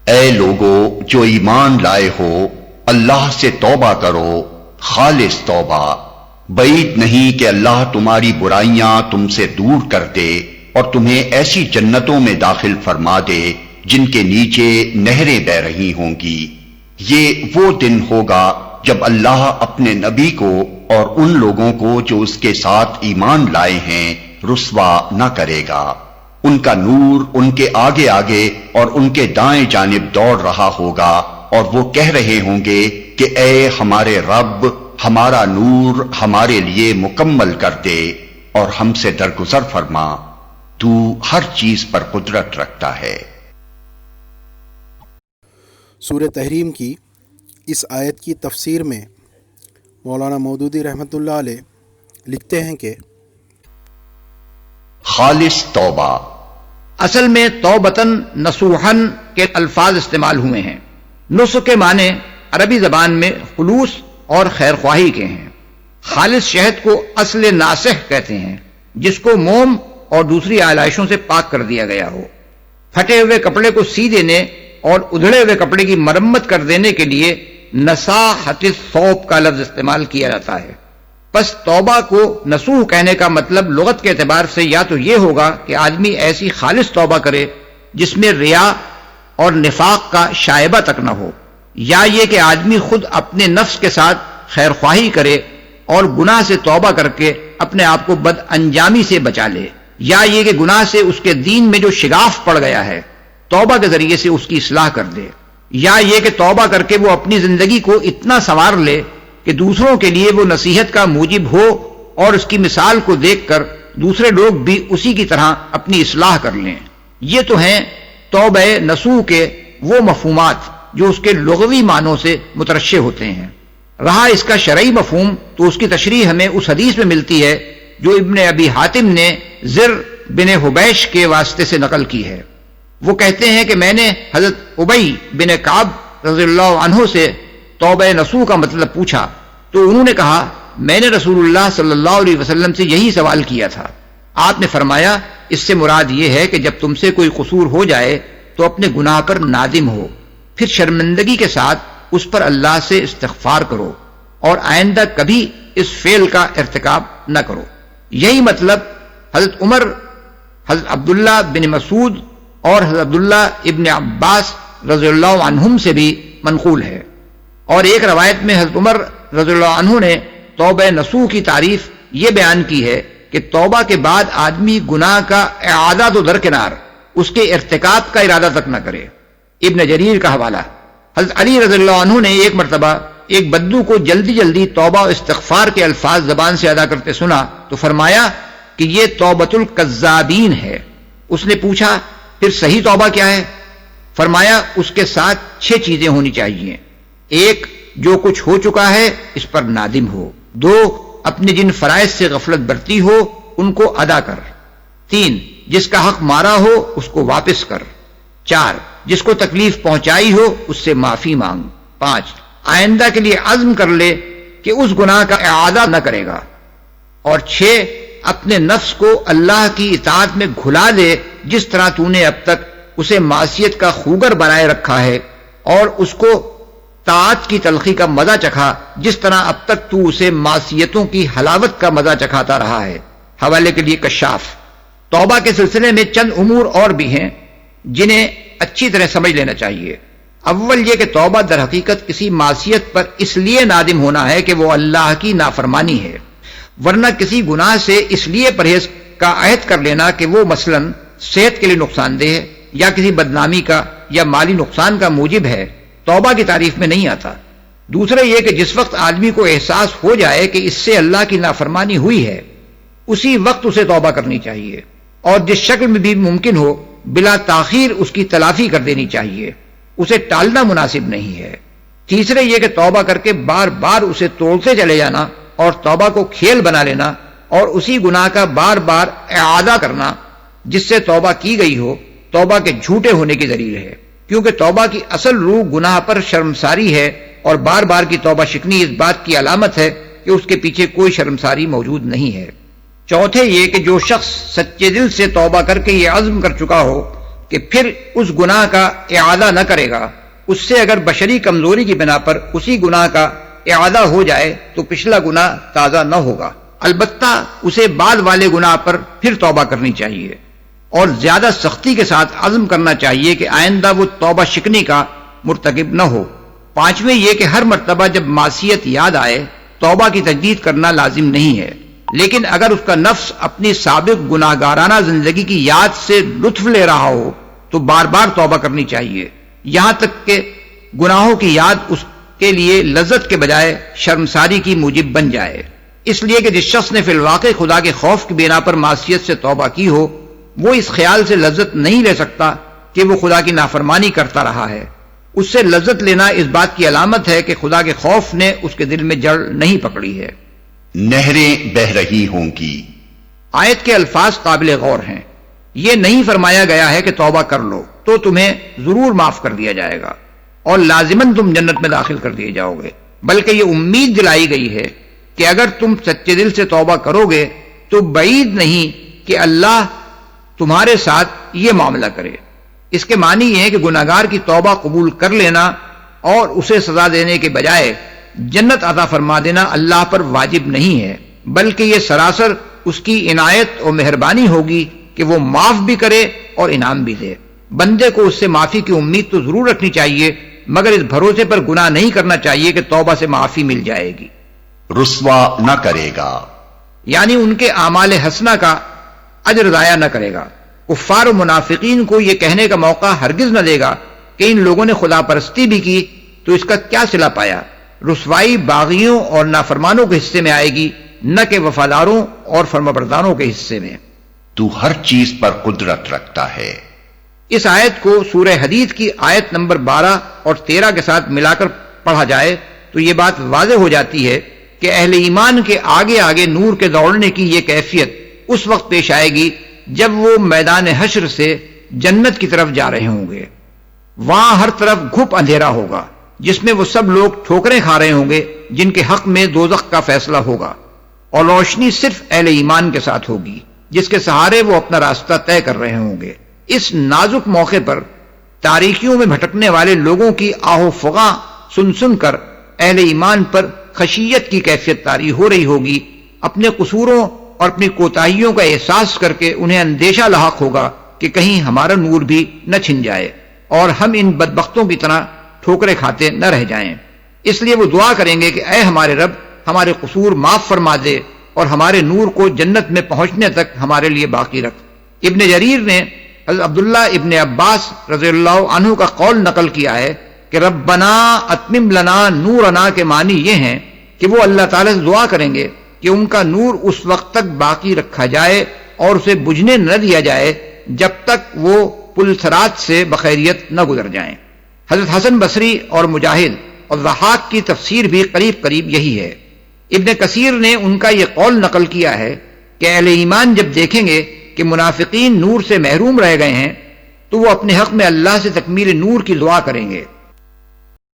اے لوگو جو ایمان لائے ہو، اللہ سے توبہ کرو، خالص توبہ۔ بعید نہیں کہ اللہ تمہاری برائیاں تم سے دور کر دے اور تمہیں ایسی جنتوں میں داخل فرما دے جن کے نیچے نہریں بہ رہی ہوں گی۔ یہ وہ دن ہوگا جب اللہ اپنے نبی کو اور ان لوگوں کو جو اس کے ساتھ ایمان لائے ہیں رسوا نہ کرے گا۔ ان کا نور ان کے آگے آگے اور ان کے دائیں جانب دوڑ رہا ہوگا، اور وہ کہہ رہے ہوں گے کہ اے ہمارے رب، ہمارا نور ہمارے لیے مکمل کر دے اور ہم سے درگزر فرما، تو ہر چیز پر قدرت رکھتا ہے۔ سورہ تحریم کی اس آیت کی تفسیر میں مولانا مودودی رحمۃ اللہ علیہ لکھتے ہیں کہ خالص توبہ اصل میں توبتن نصوحن کے الفاظ استعمال ہوئے ہیں۔ نصح کے معنی عربی زبان میں خلوص اور خیر خواہی کے ہیں۔ خالص شہد کو اصل ناصح کہتے ہیں، جس کو موم اور دوسری آلائشوں سے پاک کر دیا گیا ہو۔ پھٹے ہوئے کپڑے کو سی دینے اور ادھڑے ہوئے کپڑے کی مرمت کر دینے کے لیے نصاحت الثوب کا لفظ استعمال کیا جاتا ہے۔ پس توبہ کو نصوح کہنے کا مطلب لغت کے اعتبار سے یا تو یہ ہوگا کہ آدمی ایسی خالص توبہ کرے جس میں ریا اور نفاق کا شائبہ تک نہ ہو، یا یہ کہ آدمی خود اپنے نفس کے ساتھ خیر خواہی کرے اور گناہ سے توبہ کر کے اپنے آپ کو بد انجامی سے بچا لے، یا یہ کہ گناہ سے اس کے دین میں جو شگاف پڑ گیا ہے توبہ کے ذریعے سے اس کی اصلاح کر دے، یا یہ کہ توبہ کر کے وہ اپنی زندگی کو اتنا سنوار لے کہ دوسروں کے لیے وہ نصیحت کا موجب ہو اور اس کی مثال کو دیکھ کر دوسرے لوگ بھی اسی کی طرح اپنی اصلاح کر لیں۔ یہ تو ہیں توبہ نصوح کے وہ مفہومات جو اس کے لغوی معنوں سے مترشح ہوتے ہیں۔ رہا اس کا شرعی مفہوم تو اس کی تشریح ہمیں اس حدیث میں ملتی ہے جو ابن ابی حاتم نے زر بن حبیش کے واسطے سے نقل کی ہے۔ وہ کہتے ہیں کہ میں نے حضرت ابی بن کعب رضی اللہ عنہ سے توبہ نصوح کا مطلب پوچھا تو انہوں نے کہا میں نے رسول اللہ صلی اللہ علیہ وسلم سے یہی سوال کیا تھا۔ آپ نے فرمایا اس سے مراد یہ ہے کہ جب تم سے کوئی قصور ہو جائے تو اپنے گناہ پر نادم ہو، پھر شرمندگی کے ساتھ اس پر اللہ سے استغفار کرو اور آئندہ کبھی اس فعل کا ارتکاب نہ کرو۔ یہی مطلب حضرت عمر، حضرت عبداللہ بن مسعود اور حضرت عبداللہ ابن عباس رضی اللہ عنہم سے بھی منقول ہے۔ اور ایک روایت میں حضرت عمر رضی اللہ عنہ نے توبہ نصوح کی تعریف یہ بیان کی ہے کہ توبہ کے بعد آدمی گناہ کا اعادہ تو درکنار، اس کے ارتکاب کا ارادہ تک نہ کرے۔ ابن جریر کا حوالہ، حضرت علی رضی اللہ عنہ نے ایک مرتبہ ایک بدو کو جلدی جلدی توبہ و استغفار کے الفاظ زبان سے ادا کرتے سنا تو فرمایا کہ یہ توبۃ الکذابین ہے۔ اس نے پوچھا پھر صحیح توبہ کیا ہے؟ فرمایا اس کے ساتھ 6 چیزیں ہونی چاہیے۔ 1، جو کچھ ہو چکا ہے اس پر نادم ہو۔ 2، اپنے جن فرائض سے غفلت برتی ہو ان کو ادا کر۔ 3، جس کا حق مارا ہو اس کو واپس کر۔ 4، جس کو تکلیف پہنچائی ہو اس سے معافی مانگ۔ 5، آئندہ کے لیے عزم کر لے کہ اس گناہ کا اعادہ نہ کرے گا۔ اور 6، اپنے نفس کو اللہ کی اطاعت میں گھلا دے جس طرح تو نے اب تک اسے معصیت کا خوگر بنائے رکھا ہے، اور اس کو طاعت کی تلخی کا مزہ چکھا جس طرح اب تک تو اسے معصیتوں کی حلاوت کا مزہ چکھاتا رہا ہے۔ حوالے کے لیے کشاف۔ توبہ کے سلسلے میں چند امور اور بھی ہیں جنہیں اچھی طرح سمجھ لینا چاہیے۔ اول یہ کہ توبہ در حقیقت کسی معصیت پر اس لیے نادم ہونا ہے کہ وہ اللہ کی نافرمانی ہے، ورنہ کسی گناہ سے اس لیے پرہیز کا عہد کر لینا کہ وہ مثلاً صحت کے لیے نقصان دہ ہے یا کسی بدنامی کا یا مالی نقصان کا موجب ہے، توبہ کی تعریف میں نہیں آتا۔ دوسرا یہ کہ جس وقت آدمی کو احساس ہو جائے کہ اس سے اللہ کی نافرمانی ہوئی ہے اسی وقت اسے توبہ کرنی چاہیے، اور جس شکل میں بھی ممکن ہو بلا تاخیر اس کی تلافی کر دینی چاہیے، اسے ٹالنا مناسب نہیں ہے۔ تیسرے یہ کہ توبہ کر کے بار بار اسے توڑتے چلے جانا اور توبہ کو کھیل بنا لینا اور اسی گناہ کا بار بار اعادہ کرنا جس سے توبہ کی گئی ہو، توبہ کے جھوٹے ہونے کی دلیل ہے، کیونکہ توبہ کی اصل روح گناہ پر شرمساری ہے، اور بار بار کی توبہ شکنی اس بات کی علامت ہے کہ اس کے پیچھے کوئی شرمساری موجود نہیں ہے۔ چوتھے یہ کہ جو شخص سچے دل سے توبہ کر کے یہ عزم کر چکا ہو کہ پھر اس گناہ کا اعادہ نہ کرے گا، اس سے اگر بشری کمزوری کی بنا پر اسی گناہ کا اعادہ ہو جائے تو پچھلا گناہ تازہ نہ ہوگا، البتہ اسے بعد والے گناہ پر پھر توبہ کرنی چاہیے اور زیادہ سختی کے ساتھ عزم کرنا چاہیے کہ آئندہ وہ توبہ شکنی کا مرتکب نہ ہو۔ پانچویں یہ کہ ہر مرتبہ جب معصیت یاد آئے توبہ کی تجدید کرنا لازم نہیں ہے، لیکن اگر اس کا نفس اپنی سابق گناہگارانہ زندگی کی یاد سے لطف لے رہا ہو تو بار بار توبہ کرنی چاہیے، یہاں تک کہ گناہوں کی یاد اس کے لیے لذت کے بجائے شرمساری کی موجب بن جائے، اس لیے کہ جس شخص نے فی الواقع خدا کے خوف کی بنا پر معصیت سے توبہ کی ہو وہ اس خیال سے لذت نہیں لے سکتا کہ وہ خدا کی نافرمانی کرتا رہا ہے۔ اس سے لذت لینا اس بات کی علامت ہے کہ خدا کے خوف نے اس کے دل میں جڑ نہیں پکڑی ہے۔ نہریں بہ رہی ہوں گی۔ آیت کے الفاظ قابل غور ہیں۔ یہ نہیں فرمایا گیا ہے کہ توبہ کر لو تو تمہیں ضرور معاف کر دیا جائے گا اور لازماً تم جنت میں داخل کر دیے جاؤ گے، بلکہ یہ امید دلائی گئی ہے کہ اگر تم سچے دل سے توبہ کرو گے تو بعید نہیں کہ اللہ تمہارے ساتھ یہ معاملہ کرے۔ اس کے معنی یہ ہے کہ گناہگار کی توبہ قبول کر لینا اور اسے سزا دینے کے بجائے جنت عطا فرما دینا اللہ پر واجب نہیں ہے، بلکہ یہ سراسر اس کی عنایت اور مہربانی ہوگی کہ وہ معاف بھی کرے اور انعام بھی دے۔ بندے کو اس سے معافی کی امید تو ضرور رکھنی چاہیے، مگر اس بھروسے پر گناہ نہیں کرنا چاہیے کہ توبہ سے معافی مل جائے گی۔ رسوا نہ کرے گا، یعنی ان کے اعمال حسنہ کا اجر ضائع نہ کرے گا۔ کفار و منافقین کو یہ کہنے کا موقع ہرگز نہ دے گا کہ ان لوگوں نے خدا پرستی بھی کی تو اس کا کیا صلہ پایا۔ رسوائی باغیوں اور نافرمانوں کے حصے میں آئے گی، نہ کہ وفاداروں اور فرمانبرداروں کے حصے میں۔ تو ہر چیز پر قدرت رکھتا ہے۔ اس آیت کو سورہ حدید کی آیت نمبر 12 اور 13 کے ساتھ ملا کر پڑھا جائے تو یہ بات واضح ہو جاتی ہے کہ اہل ایمان کے آگے آگے نور کے دوڑنے کی یہ کیفیت اس وقت پیش آئے گی جب وہ میدان حشر سے جنت کی طرف جا رہے ہوں گے۔ وہاں ہر طرف گھپ اندھیرا ہوگا جس میں وہ سب لوگ ٹھوکریں کھا رہے ہوں گے جن کے حق میں دوزخ کا فیصلہ ہوگا، اور روشنی صرف اہل ایمان کے ساتھ ہوگی جس کے سہارے وہ اپنا راستہ طے کر رہے ہوں گے۔ اس نازک موقع پر تاریکیوں میں بھٹکنے والے لوگوں کی آہ و فغاں سن سن کر اہل ایمان پر خشیت کی کیفیت طاری ہو رہی ہوگی۔ اپنے قصوروں اور اپنی کوتاہیوں کا احساس کر کے انہیں اندیشہ لاحق ہوگا کہ کہیں ہمارا نور بھی نہ چھن جائے اور ہم ان بدبختوں کی طرح ٹھوکریں کھاتے نہ رہ جائیں۔ اس لیے وہ دعا کریں گے کہ اے ہمارے رب، ہمارے قصور معاف فرما دے اور ہمارے نور کو جنت میں پہنچنے تک ہمارے لیے باقی رکھ۔ ابن جریر نے حضرت عبداللہ ابن عباس رضی اللہ عنہ کا قول نقل کیا ہے کہ ربنا اتمم لنا نورنا کے معنی یہ ہیں کہ وہ اللہ تعالیٰ سے دعا کریں گے کہ ان کا نور اس وقت تک باقی رکھا جائے اور اسے بجھنے نہ دیا جائے جب تک وہ پل صراط سے بخیریت نہ گزر جائیں۔ حضرت حسن بصری اور مجاہد اور ضحاک کی تفسیر بھی قریب قریب یہی ہے۔ ابن کثیر نے ان کا یہ قول نقل کیا ہے کہ اہل ایمان جب دیکھیں گے کہ منافقین نور سے محروم رہ گئے ہیں تو وہ اپنے حق میں اللہ سے تکمیل نور کی دعا کریں گے۔